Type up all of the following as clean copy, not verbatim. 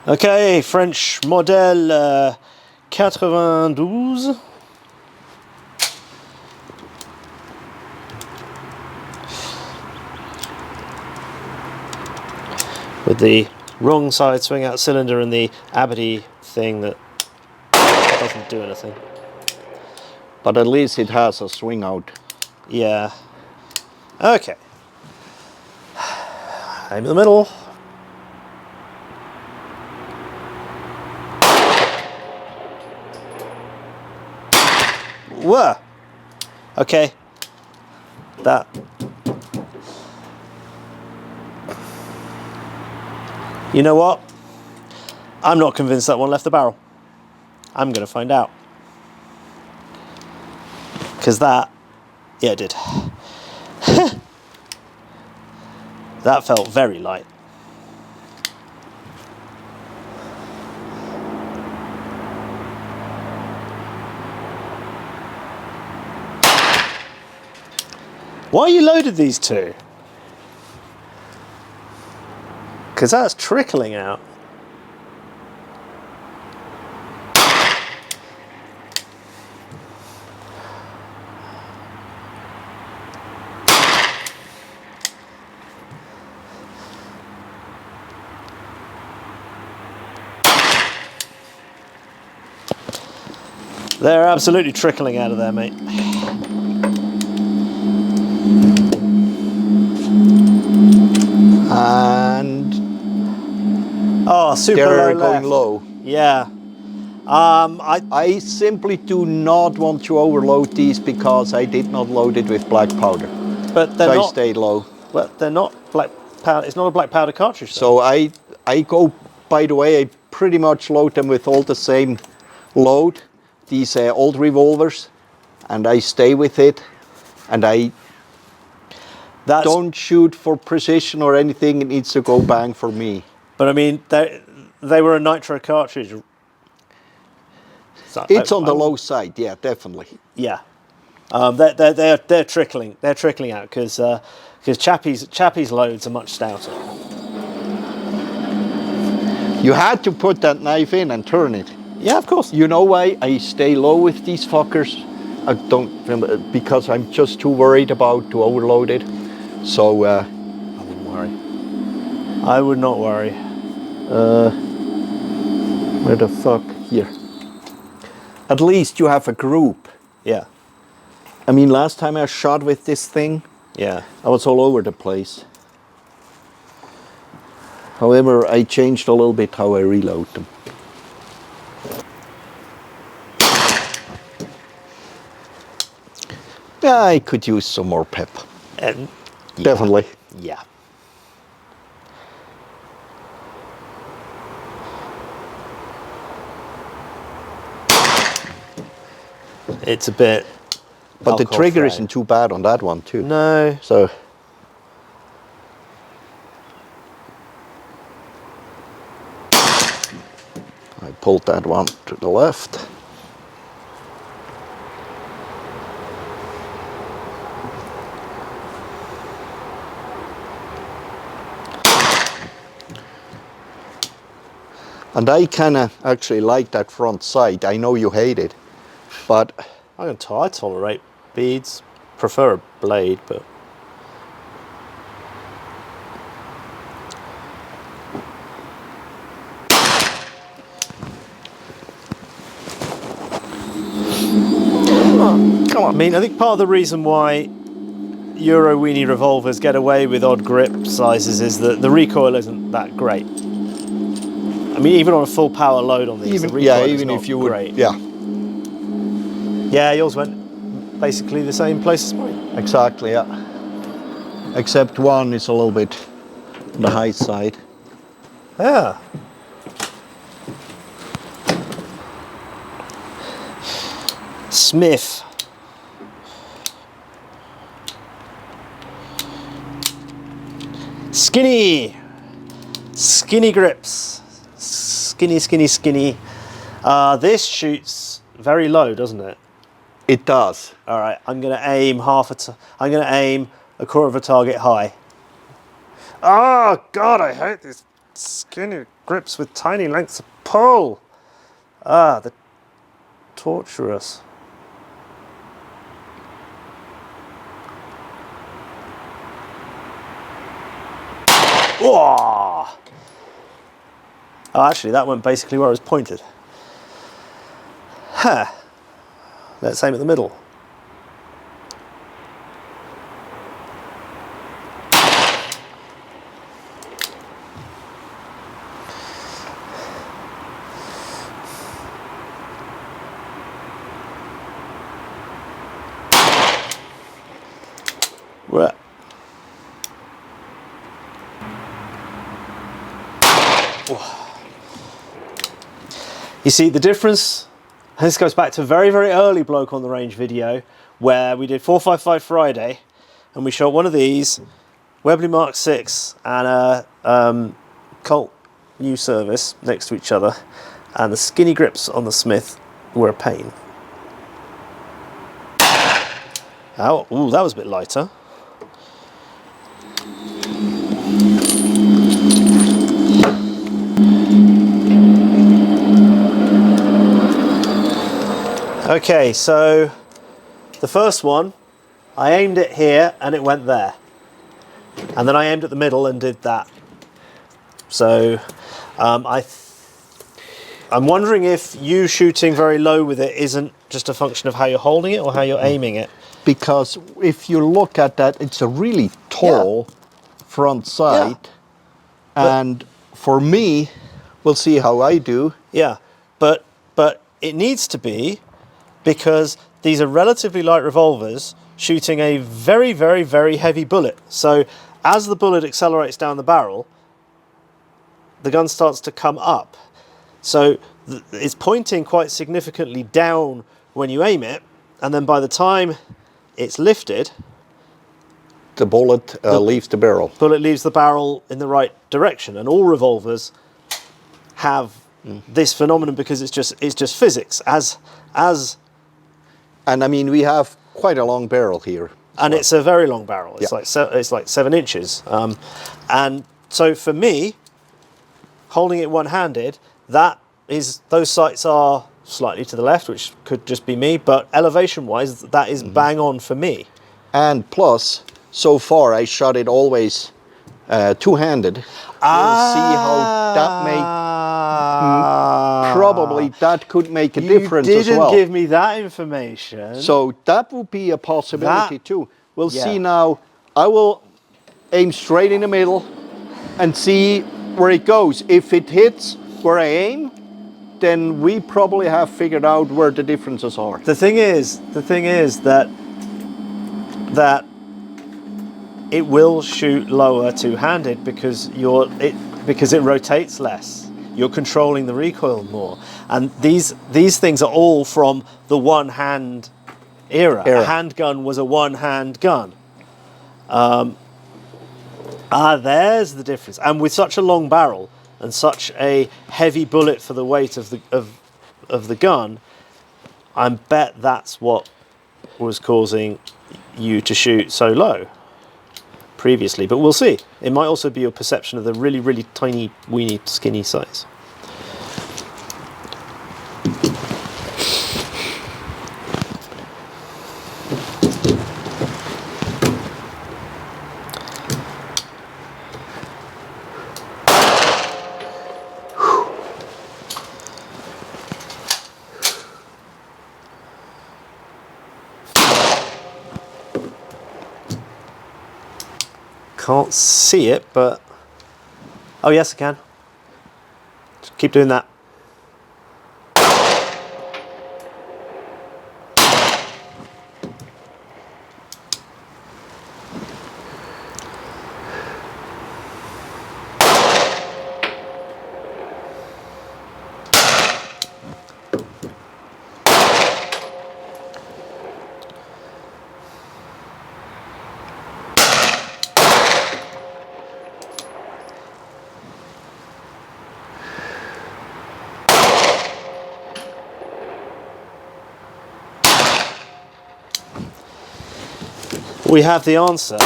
Okay, French modèle 92. With the wrong side swing out cylinder and the Budi thing that doesn't do anything. But at least it has a swing out. Yeah. Okay. Aim in the middle. Whoa. Okay. That. You know what? I'm not convinced that one left the barrel. I'm going to find out. Because that, yeah, it did. That felt very light. Why you loaded these two? Because that's trickling out. They're absolutely trickling out of there, mate. And oh, super they're low going left. low. Yeah. I simply do not want to overload these because I did not load it with black powder. But they're so not. I stayed low. But they're not black powder. It's not a black powder cartridge. So I go. By the way, I pretty much load them with all the same load. These old revolvers, and I stay with it, and I don't shoot for precision or anything. It needs to go bang for me. But I mean, they were a nitro cartridge. So, it's on the low side, yeah, definitely. Yeah, they're trickling out because Chappie's loads are much stouter. You had to put that knife in and turn it. Yeah, of course. You know why I stay low with these fuckers? I don't, because I'm just too worried about to overload it. So I wouldn't worry. I would not worry. Where the fuck? Here. At least you have a group. Yeah. I mean, last time I shot with this thing, yeah, I was all over the place. However, I changed a little bit how I reload them. Yeah, I could use some more pep. Yeah. Definitely. Yeah. It's a bit. But the trigger isn't too bad on that one too. No. So. I pulled that one to the left. And I kinda actually like that front sight. I know you hate it, but I tolerate beads. Prefer a blade, but come on. I mean, I think part of the reason why Euro weenie revolvers get away with odd grip sizes is that the recoil isn't that great. I mean, even on a full power load on these, the recoil is not if you great. would, yeah. Yeah, yours went basically the same place as mine. Exactly, yeah. Except one is a little bit on the high side. Yeah. Smith. Skinny. Skinny grips. Skinny, skinny, skinny. This shoots very low, doesn't it? It does. All right, I'm going to aim I'm going to aim a quarter of a target high. Oh God, I hate these skinny grips with tiny lengths of pull. Ah, the torturous. Whoa! Oh, actually, that went basically where I was pointed. Huh. Let's aim at the middle. Where? You see the difference? This goes back to a very, very early Bloke on the Range video where we did 455 Friday and we shot one of these, Webley Mark 6 and a Colt new service next to each other, and the skinny grips on the Smith were a pain. Oh, ooh, that was a bit lighter. Okay, so the first one, I aimed it here and it went there. And then I aimed at the middle and did that. So I'm wondering if you shooting very low with it isn't just a function of how you're holding it or how you're aiming it. Because if you look at that, it's a really tall front sight. Yeah. And for me, we'll see how I do. Yeah, but it needs to be, because these are relatively light revolvers shooting a very, very, very heavy bullet. So as the bullet accelerates down the barrel, the gun starts to come up. So it's pointing quite significantly down when you aim it, and then by the time it's lifted, the bullet leaves the barrel. Bullet leaves the barrel in the right direction, and all revolvers have this phenomenon because it's just physics. And I mean, we have quite a long barrel here. And it's a very long barrel. It's like 7 inches. And so for me, holding it one-handed, those sights are slightly to the left, which could just be me, but elevation-wise, that is bang on for me. And plus, so far I shot it always two-handed. We'll see how that may. Probably that could make a difference as well. You didn't give me that information. So that would be a possibility too. We'll see now. I will aim straight in the middle and see where it goes. If it hits where I aim, then we probably have figured out where the differences are. The thing is that it will shoot lower two-handed because it rotates less. You're controlling the recoil more, and these things are all from the one-hand era. A handgun was a one-hand gun. There's the difference. And with such a long barrel and such a heavy bullet for the weight of the gun, I bet that's what was causing you to shoot so low previously. But we'll see. It might also be your perception of the really, really tiny, weeny, skinny size. Can't see it, but oh yes, I can. Just keep doing that. We have the answer.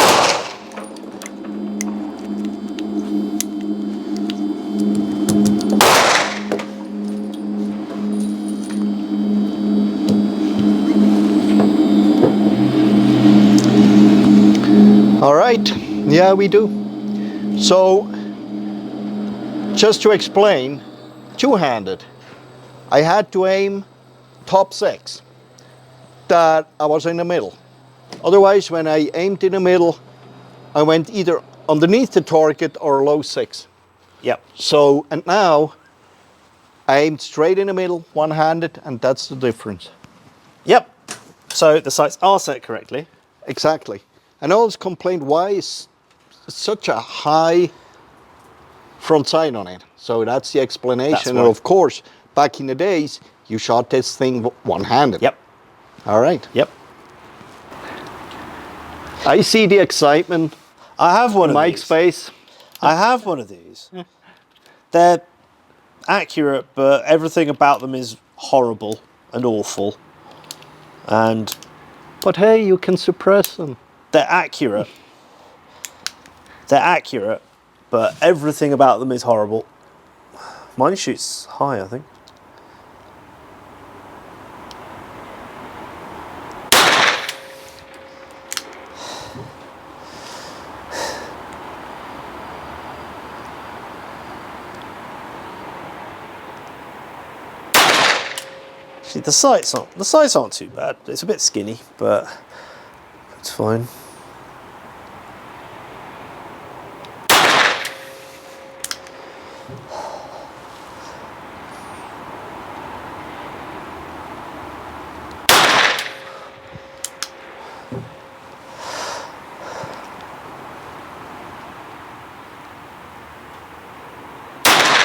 Yeah, we do. So, just to explain, two-handed, I had to aim top 6, that I was in the middle. Otherwise, when I aimed in the middle, I went either underneath the target or low 6. Yep. So, and now, I aimed straight in the middle, one-handed, and that's the difference. Yep. So the sights are set correctly. Exactly. And I always complained, why is such a high front sight on it? So that's the explanation. And of course, back in the days, you shot this thing one-handed. Yep. All right. Yep. I see the excitement. I have one in of Mike's these. face. I have one of these. They're accurate, but everything about them is horrible and awful. But hey, you can suppress them. They're accurate. They're accurate, but everything about them is horrible. Mine shoots high, I think. See, the sights aren't too bad. It's a bit skinny, but it's fine.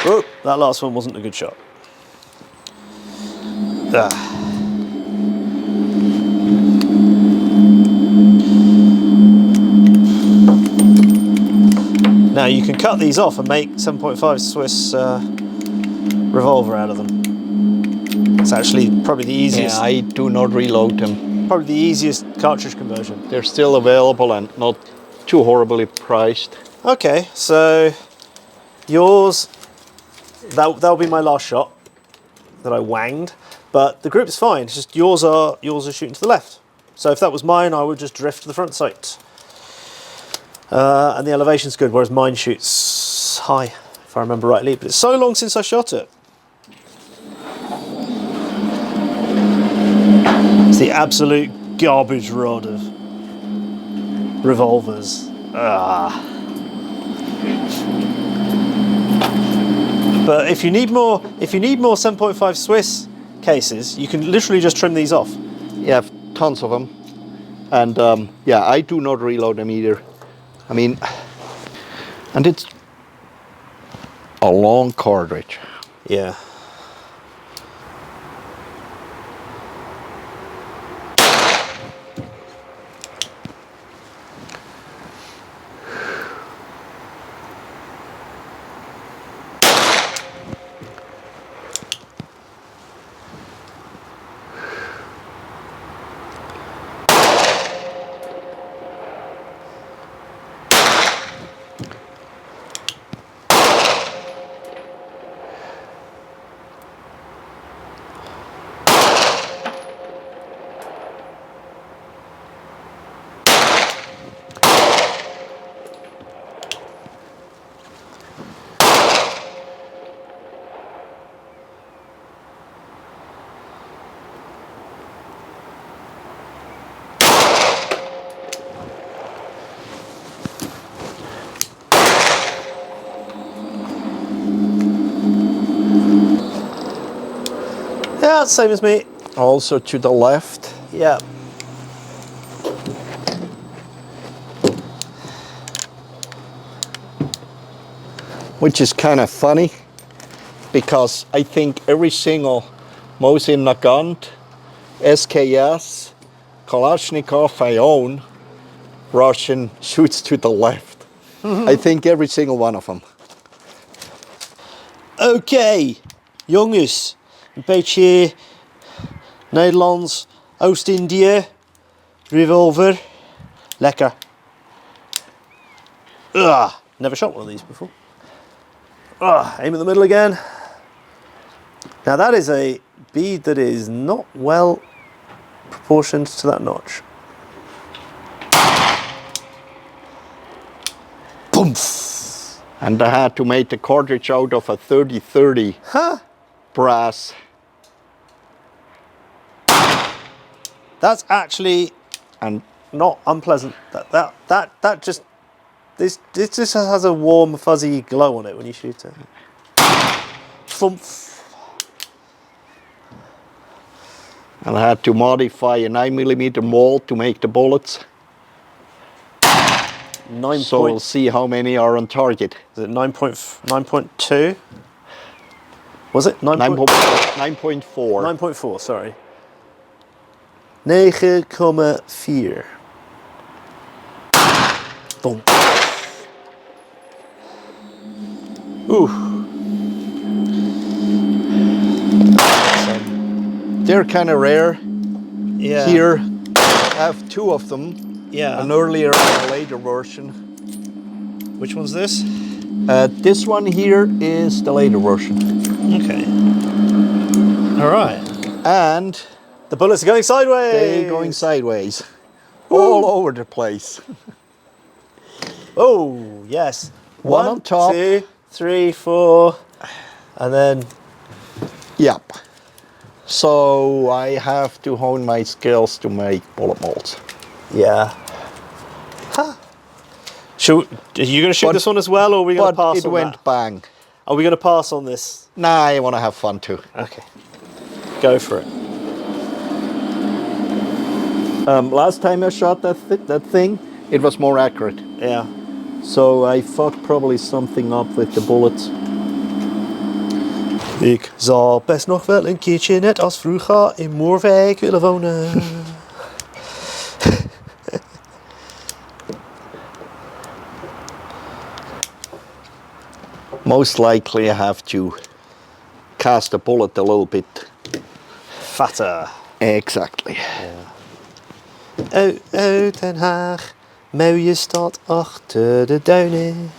Oh, that last one wasn't a good shot. Now you can cut these off and make 7.5 Swiss revolver out of them. It's actually probably the easiest. Yeah, I do not reload them. Probably the easiest cartridge conversion. They're still available and not too horribly priced. Okay, so yours, that'll be my last shot that I wanged. But the group's fine. It's just yours are shooting to the left. So if that was mine, I would just drift to the front sight. And the elevation's good, whereas mine shoots high, if I remember rightly. But it's so long since I shot it. It's the absolute garbage rod of revolvers. But if you need more 7.5 Swiss cases, you can literally just trim these off. Yeah, tons of them. And yeah, I do not reload them either. I mean, and it's a long cartridge. Yeah. Yeah, same as me. Also to the left. Yeah. Which is kind of funny because I think every single Mosin Nagant, SKS, Kalashnikov I own, Russian shoots to the left. I think every single one of them. Oké, jongens. Een beetje Nederlands, Oost-Indië, revolver. Lekker. Never shot one of these before. Aim in the middle again. Now that is a bead that is not well proportioned to that notch. And I had to make the cartridge out of a 30-30 brass. That's actually And not unpleasant. That just this just has a warm, fuzzy glow on it when you shoot it. Thump. And I had to modify a 9mm mold to make the bullets. 9 So we'll see how many are on target. Is it 9.2? Was it 9.4. 9.4? Sorry. 9,4. Boom. Ooh. They're kind of rare. Yeah. Here, I have 2 of them. Yeah. An earlier and a later version. Which one's this? This one here is the later version. Okay. All right. And The bullets are going sideways. they're going sideways. All over the place. Oh, yes. One on top. 2, 3, 4. And then... Yep. So I have to hone my skills to make bullet molds. Yeah. Huh. Are you going to shoot this one as well, or are we going to pass But it on went that? bang. Are we going to pass on this? Nah, I want to have fun too. Okay. Go for it. Last time I shot that thing, it was more accurate. Yeah. So I fucked probably something up with the bullets. Ik zal best nog wel een keertje net als vroeger in Moerwijk willen wonen. Most likely I have to cast the bullet a little bit. Fatter. Exactly. Oh, oh, Den Haag, mooie stad achter de duinen.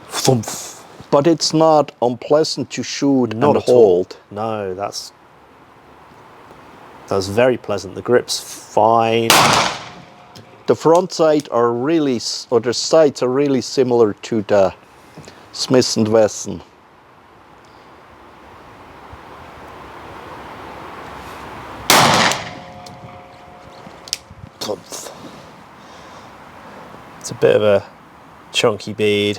Thump. But it's not unpleasant to shoot Not and at all. hold. No, that's very pleasant. The grip's fine. The front sight are really, or the sights are really similar to the Smith & Wesson. Thump. It's a bit of a chunky bead.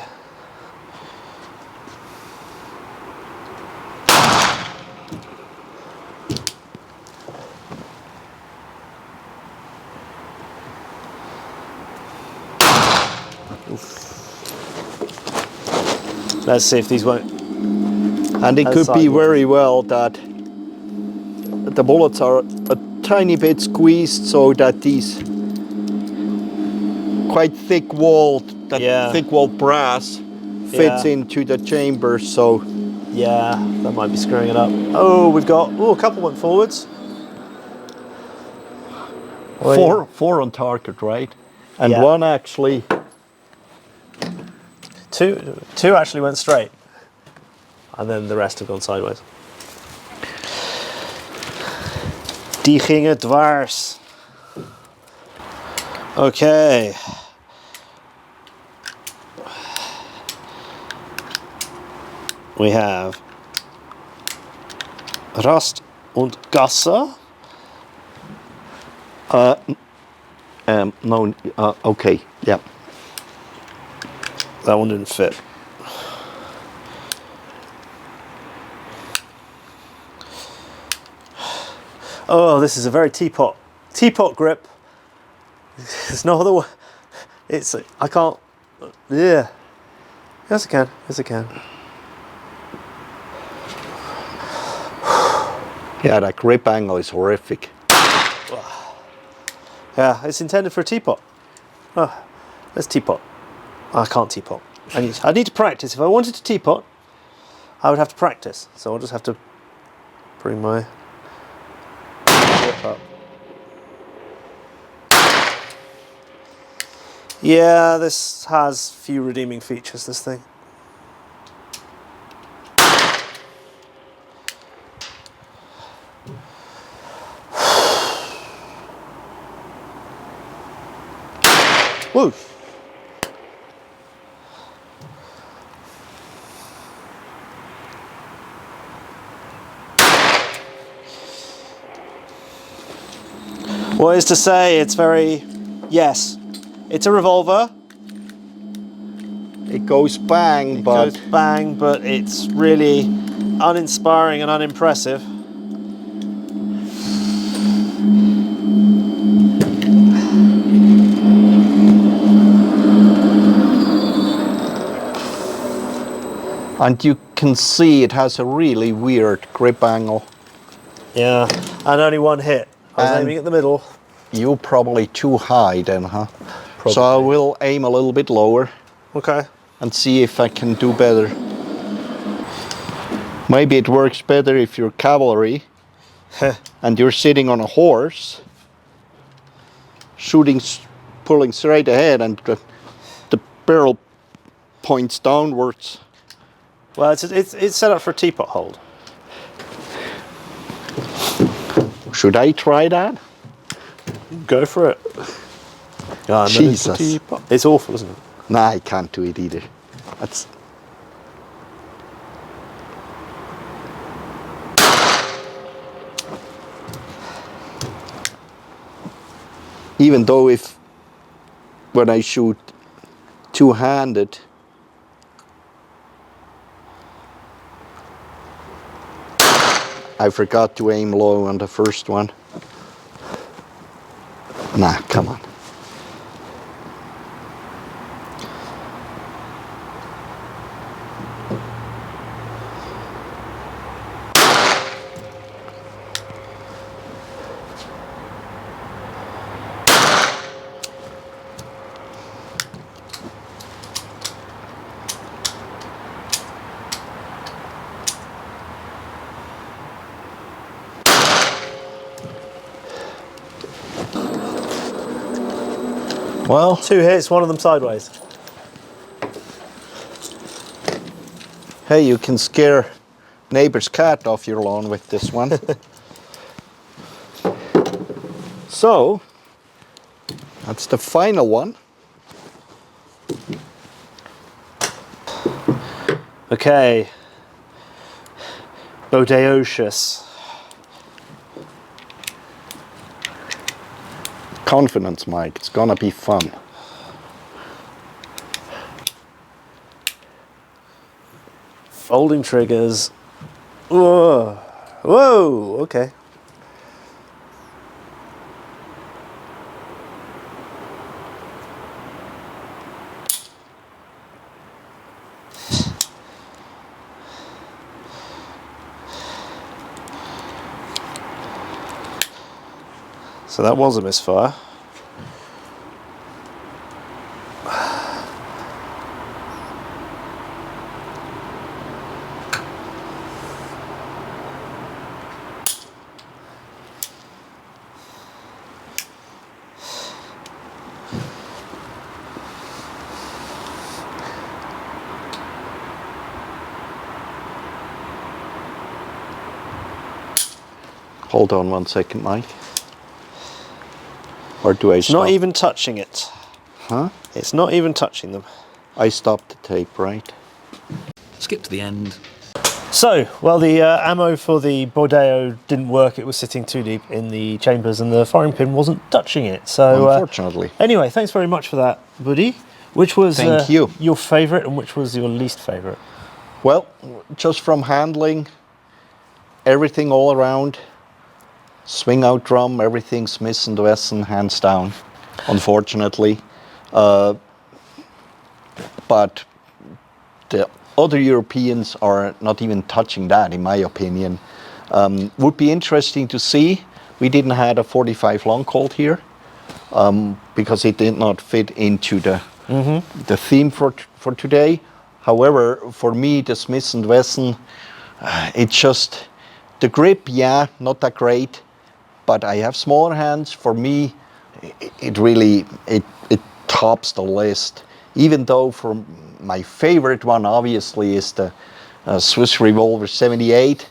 Let's see if these won't. And it could be very well that the bullets are a tiny bit squeezed so that these quite thick-walled brass fits into the chamber. So yeah, that might be screwing it up. Oh, we've got a couple went forwards. four on target, right? And Yeah. one actually. Two actually went straight, and then the rest have gone sideways. Die gingen dwars. Okay. We have Rast Gasser. No. Okay. Yeah. That one didn't fit. Oh, this is a very teapot grip. There's no other way. I can't. Yeah. Yes, I can. Yes, I can. Yeah, that grip angle is horrific. Yeah, it's intended for a teapot. Oh, let's teapot. I can't teapot. I need to practice. If I wanted to teapot, I would have to practice. So I'll just have to bring my grip up. Yeah, this has few redeeming features, this thing. Woo! What is to say, it's very, yes, it's a revolver. It goes bang, It but goes bang, but it's really uninspiring and unimpressive. and you can see it has a really weird grip angle. Yeah, and only one hit. I was aiming at the middle. You're probably too high then, huh? Probably. So I will aim a little bit lower Okay. and see if I can do better. Maybe it works better if you're cavalry and you're sitting on a horse, shooting, pulling straight ahead, and the barrel points downwards. Well, it's set up for a teapot hold. Should I try that? Go for it. Ah, Jesus. teapot. It's awful, isn't it? Nah, I can't do it either. That's... Even though when I shoot two-handed, I forgot to aim low on the first one. Nah, come on. Well, 2 hits, one of them sideways. hey, you can scare neighbor's cat off your lawn with this one. So, that's the final one. Okay. Bodeocious. Confidence, Mike. It's gonna be fun. Folding triggers. Whoa. Whoa, okay. So that was a misfire. Hold on 1 second, Mike. Or do I It's stop? not even touching it. Huh? It's not even touching them. I stopped the tape, right? Skip to the end. So, well, the ammo for the Bodeo didn't work. It was sitting too deep in the chambers and the firing pin wasn't touching it. So, Unfortunately. Anyway, thanks very much for that, Budi. Which was Thank you. your favourite and which was your least favourite? Well, just from handling, everything all around, swing out drum, everything Smith & Wesson, hands down, unfortunately. But the other Europeans are not even touching that, in my opinion. Would be interesting to see. We didn't have a 45 long Colt here because it did not fit into the theme for today. However, for me, the Smith & Wesson, it's just the grip, yeah, not that great. But I have smaller hands. For me, it really tops the list. Even though for my favorite one, obviously, is the Swiss Revolver 78.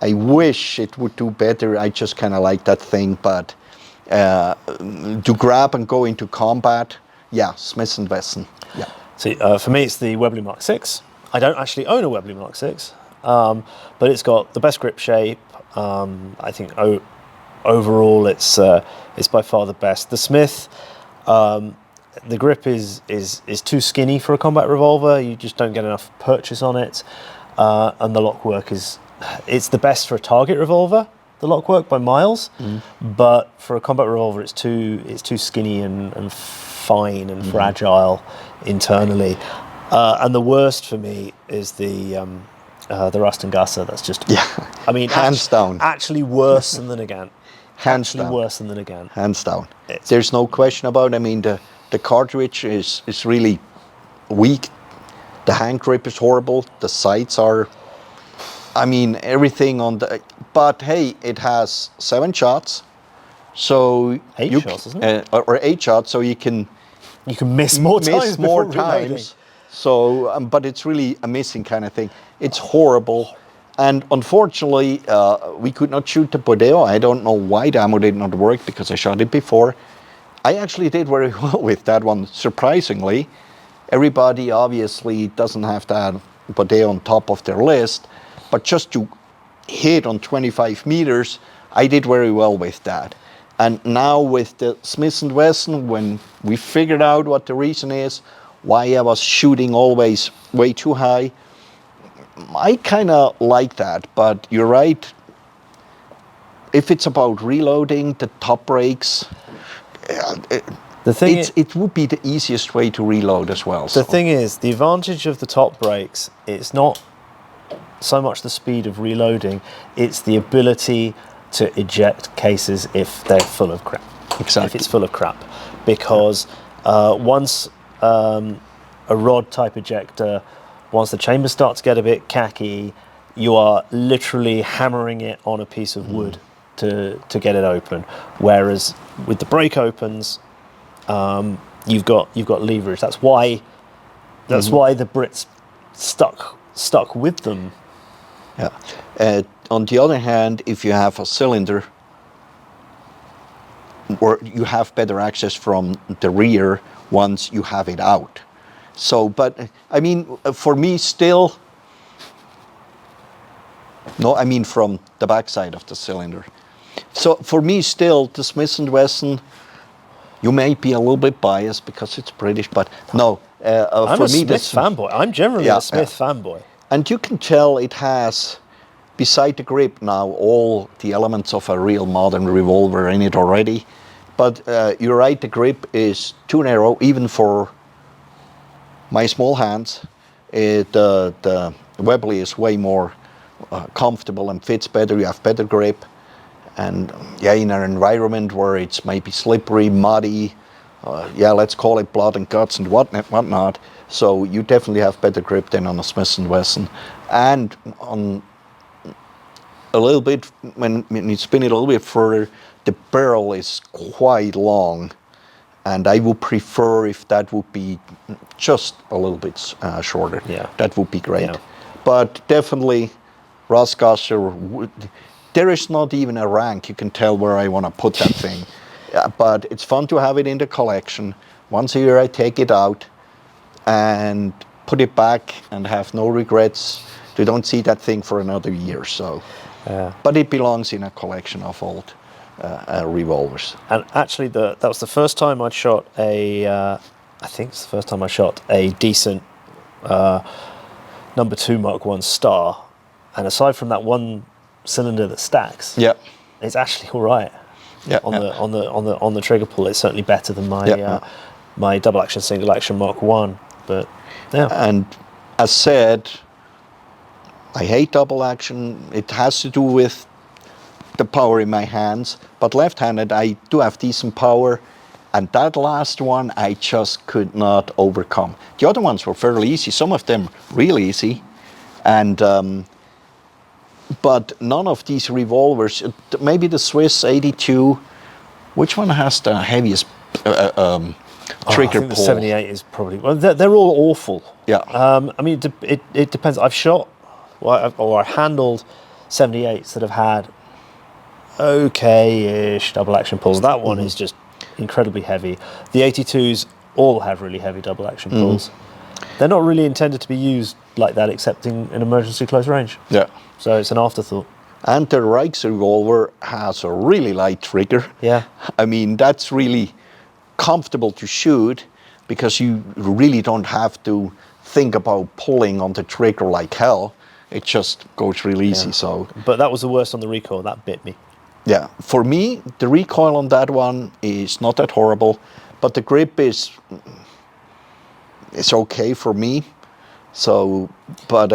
I wish it would do better. I just kind of like that thing. But to grab and go into combat, Yeah, Smith & Wesson. Yeah. See, for me, it's the Webley Mark 6. I don't actually own a Webley Mark 6, but it's got the best grip shape. I think overall, it's by far the best. The Smith, the grip is too skinny for a combat revolver. You just don't get enough purchase on it, and the lockwork it's the best for a target revolver. The lockwork by miles, but for a combat revolver, it's too skinny and fine and fragile internally. And the worst for me is the Rast Gasser. That's just, I mean, hands down. Actually worse than the Nagant. Hands down. Worse than the Nagant. Hands down. There's no question about it. I mean, the cartridge is really weak. The hand grip is horrible. The sights are, I mean, everything on the, but hey, it has 7 shots. So 8 shots, isn't it? Or 8 shots, so you can miss more times. More times. So, but it's really a missing kind of thing. It's horrible. And unfortunately, we could not shoot the Bodeo. I don't know why the ammo did not work, because I shot it before. I actually did very well with that one, surprisingly. Everybody obviously doesn't have that Bodeo on top of their list, but just to hit on 25 meters, I did very well with that. And now with the Smith & Wesson, when we figured out what the reason is, why I was shooting always way too high, I kind of like that, but you're right. If it's about reloading, the top brakes, it would be the easiest way to reload as well. The thing is, the advantage of the top brakes, it's not so much the speed of reloading, it's the ability to eject cases if they're full of crap. Exactly. If it's full of crap. Because once a rod type ejector, once the chambers start to get a bit khaki, you are literally hammering it on a piece of wood to get it open. Whereas with the brake opens, you've got leverage. That's why the Brits stuck with them. Yeah. On the other hand, if you have a cylinder, or you have better access from the rear once you have it out. So, but I mean, for me still, no, I mean from the backside of the cylinder. So for me still, the Smith & Wesson, you may be a little bit biased because it's British, but no. I'm for a me, Smith fanboy. I'm generally a Smith fanboy. And you can tell it has, beside the grip now, all the elements of a real modern revolver in it already. But you're right, the grip is too narrow, even for my small hands. The Webley is way more comfortable and fits better. You have better grip. And yeah, in an environment where it's maybe slippery, muddy, let's call it blood and guts and whatnot. So you definitely have better grip than on a Smith & Wesson. And on a little bit, when you spin it a little bit further, the barrel is quite long. And I would prefer if that would be just a little bit shorter. Yeah. That would be great. Yeah. But definitely, Rast Gasser, there is not even a rank. You can tell where I want to put that thing. But it's fun to have it in the collection. Once a year I take it out and put it back and have no regrets. You don't see that thing for another year. So, but it belongs in a collection of old revolvers. And actually, that was the first time I'd shot I think it's the first time I shot a decent number 2 Mark 1 Star. And aside from that one cylinder that stacks, it's actually all right. On the trigger pull, it's certainly better than my my double action, single action Mark 1. But yeah. And as said, I hate double action. It has to do with the power in my hands, but left-handed I do have decent power, and that last one I just could not overcome. The other ones were fairly easy, some of them really easy, and but none of these revolvers, maybe the Swiss 82, which one has the heaviest trigger pull? The 78 is probably, well, they're all awful. Yeah. I mean, it depends. I've shot, or I've handled 78s that have had okay-ish double action pulls. That one is just incredibly heavy. The 82s all have really heavy double action pulls. They're not really intended to be used like that except in emergency close range. Yeah. So it's an afterthought. And the Revolver has a really light trigger. Yeah. I mean, that's really comfortable to shoot because you really don't have to think about pulling on the trigger like hell. It just goes real easy. So, But that was the worst on the recoil. That bit me. yeah, for me, the recoil on that one is not that horrible, but the grip is okay for me. So, but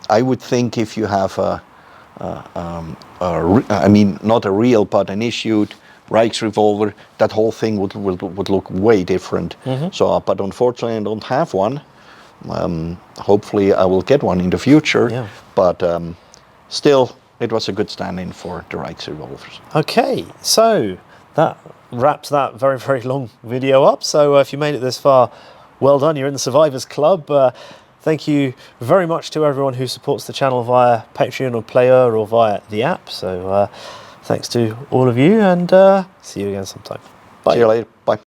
I would think if you have I mean, not a real, but an issued Revolver, that whole thing would look way different. So, but unfortunately, I don't have one. Hopefully, I will get one in the future. Yeah. But still, it was a good stand-in for the Revolvers. Okay, so that wraps that very, very long video up. So if you made it this far, well done. You're in the Survivors Club. Thank you very much to everyone who supports the channel via Patreon or Player or via the app. So thanks to all of you, and see you again sometime. Bye. See you later. Bye.